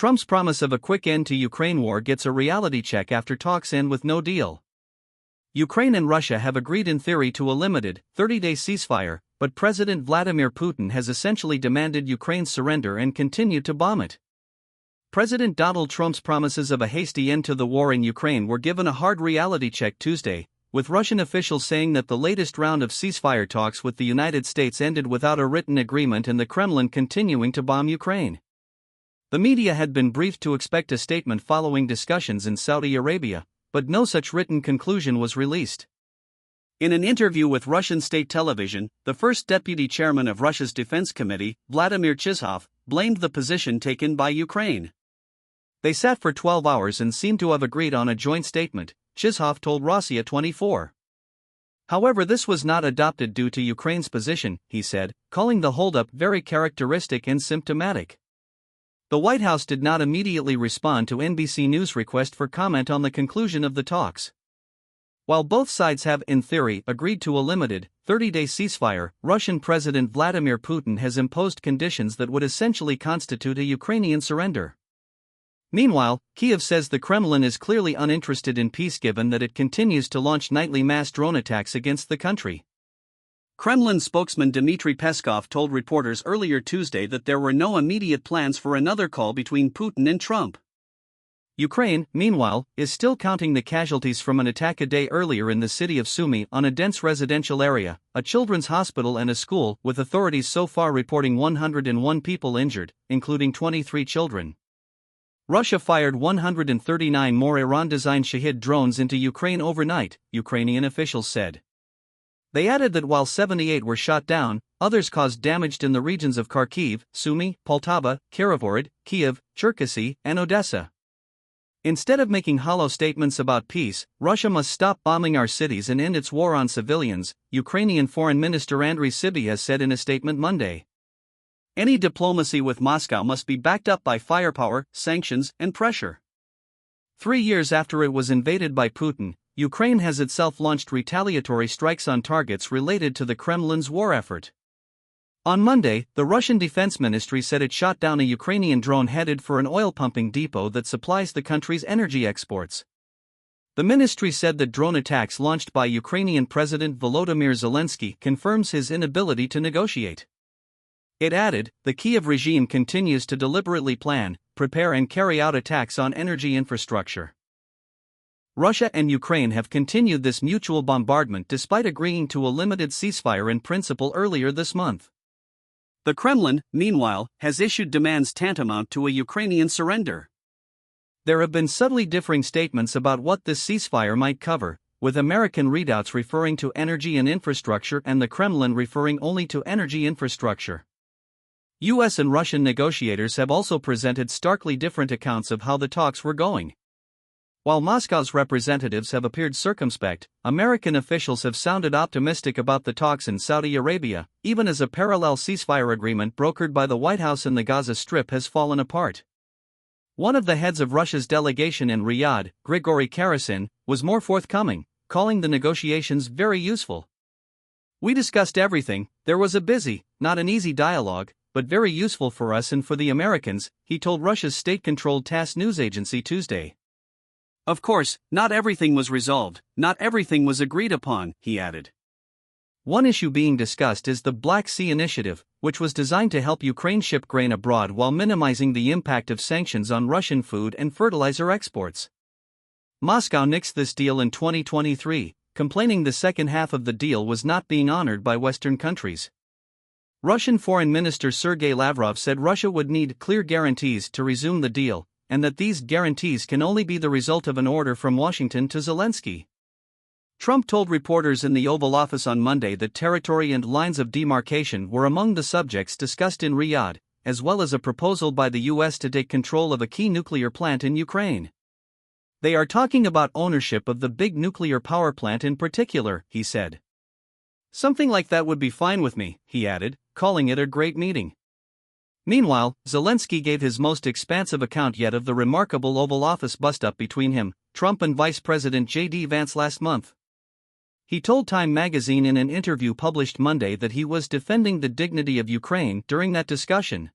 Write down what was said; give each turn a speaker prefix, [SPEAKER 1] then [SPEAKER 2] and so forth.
[SPEAKER 1] Trump's promise of a quick end to Ukraine war gets a reality check after talks end with no deal. Ukraine and Russia have agreed in theory to a limited, 30-day ceasefire, but President Vladimir Putin has essentially demanded Ukraine's surrender and continued to bomb it. President Donald Trump's promises of a hasty end to the war in Ukraine were given a hard reality check Tuesday, with Russian officials saying that the latest round of ceasefire talks with the United States ended without a written agreement and the Kremlin continuing to bomb Ukraine. The media had been briefed to expect a statement following discussions in Saudi Arabia, but no such written conclusion was released. In an interview with Russian state television, the first deputy chairman of Russia's Defense Committee, Vladimir Chizhov, blamed the position taken by Ukraine. They sat for 12 hours and seemed to have agreed on a joint statement, Chizhov told Rossiya 24. However, this was not adopted due to Ukraine's position, he said, calling the holdup very characteristic and symptomatic. The White House did not immediately respond to NBC News' request for comment on the conclusion of the talks. While both sides have, in theory, agreed to a limited, 30-day ceasefire, Russian President Vladimir Putin has imposed conditions that would essentially constitute a Ukrainian surrender. Meanwhile, Kyiv says the Kremlin is clearly uninterested in peace given that it continues to launch nightly mass drone attacks against the country. Kremlin spokesman Dmitry Peskov told reporters earlier Tuesday that there were no immediate plans for another call between Putin and Trump. Ukraine, meanwhile, is still counting the casualties from an attack a day earlier in the city of Sumy on a dense residential area, a children's hospital and a school, with authorities so far reporting 101 people injured, including 23 children. Russia fired 139 more Iran-designed Shahed drones into Ukraine overnight, Ukrainian officials said. They added that while 78 were shot down, others caused damage in the regions of Kharkiv, Sumy, Poltava, Kirovohrad, Kyiv, Cherkasy, and Odessa. Instead of making hollow statements about peace, Russia must stop bombing our cities and end its war on civilians, Ukrainian Foreign Minister Andriy Sybiha said in a statement Monday. Any diplomacy with Moscow must be backed up by firepower, sanctions, and pressure. 3 years after it was invaded by Putin, Ukraine has itself launched retaliatory strikes on targets related to the Kremlin's war effort. On Monday, the Russian Defense Ministry said it shot down a Ukrainian drone headed for an oil pumping depot that supplies the country's energy exports. The ministry said that drone attacks launched by Ukrainian President Volodymyr Zelensky confirms his inability to negotiate. It added, the Kyiv regime continues to deliberately plan, prepare and carry out attacks on energy infrastructure. Russia and Ukraine have continued this mutual bombardment despite agreeing to a limited ceasefire in principle earlier this month. The Kremlin, meanwhile, has issued demands tantamount to a Ukrainian surrender. There have been subtly differing statements about what this ceasefire might cover, with American readouts referring to energy and infrastructure and the Kremlin referring only to energy infrastructure. US and Russian negotiators have also presented starkly different accounts of how the talks were going. While Moscow's representatives have appeared circumspect, American officials have sounded optimistic about the talks in Saudi Arabia, even as a parallel ceasefire agreement brokered by the White House in the Gaza Strip has fallen apart. One of the heads of Russia's delegation in Riyadh, Grigory Karasin, was more forthcoming, calling the negotiations very useful. We discussed everything, there was a busy, not an easy dialogue, but very useful for us and for the Americans, he told Russia's state-controlled TASS news agency Tuesday. Of course, not everything was resolved, not everything was agreed upon, he added. One issue being discussed is the Black Sea Initiative, which was designed to help Ukraine ship grain abroad while minimizing the impact of sanctions on Russian food and fertilizer exports. Moscow nixed this deal in 2023, complaining the second half of the deal was not being honored by Western countries. Russian Foreign Minister Sergei Lavrov said Russia would need clear guarantees to resume the deal, and that these guarantees can only be the result of an order from Washington to Zelensky. Trump told reporters in the Oval Office on Monday that territory and lines of demarcation were among the subjects discussed in Riyadh, as well as a proposal by the U.S. to take control of a key nuclear plant in Ukraine. They are talking about ownership of the big nuclear power plant in particular, he said. Something like that would be fine with me, he added, calling it a great meeting. Meanwhile, Zelensky gave his most expansive account yet of the remarkable Oval Office bust-up between him, Trump and Vice President J.D. Vance last month. He told Time magazine in an interview published Monday that he was defending the dignity of Ukraine during that discussion.